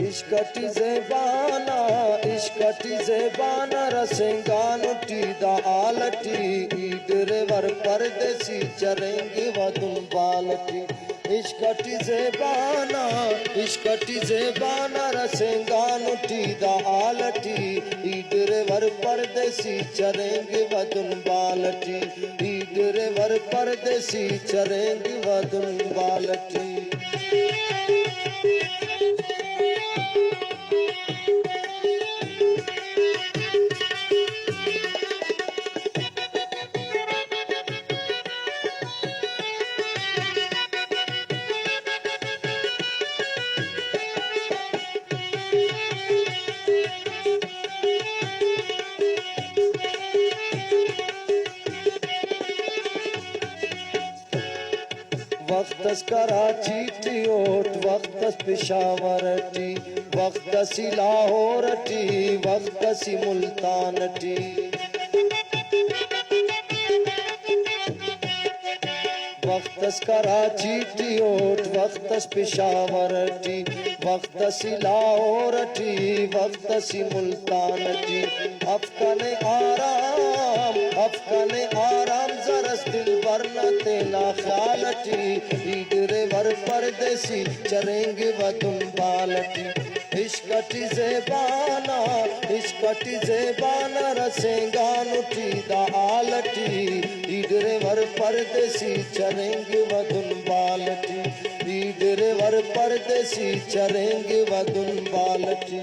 इश्कटी ज़ेबाना इश्कटी ज़ेबाना रसेंगानुटी दा आलटी ईडरे वर परदेसी चरेंगे वदुन बालटी इश्कटी ज़ेबाना रसेंगानुटी दा आलटी ईडरे वर परदेसी चरेंगे वदुन बालटी ईडरे वर परदेसी चरेंगे वदुन बालटी वक्तस कराची टी ओट वक्तस पेशावर टी वक्तसी लाहौर टी वक्तसी मुल्तान टी वक्तस कराची टी ओट वक्तस पेशावर टी वक्तसी लाहौर टी वक्तसी मुल्तान टी अफगाने आराम जरस दिल वरना तेला ख्यालटी ईडरे वर परदेसी चरेंगे वदुन बालटी इश्कटी ज़ेबाना रसेंगानुटी दा आलटी ईडरे वर परदेसी चरेंगे वदुन बालटी ईडरे वर परदेसी चरेंगे वदुन बालटी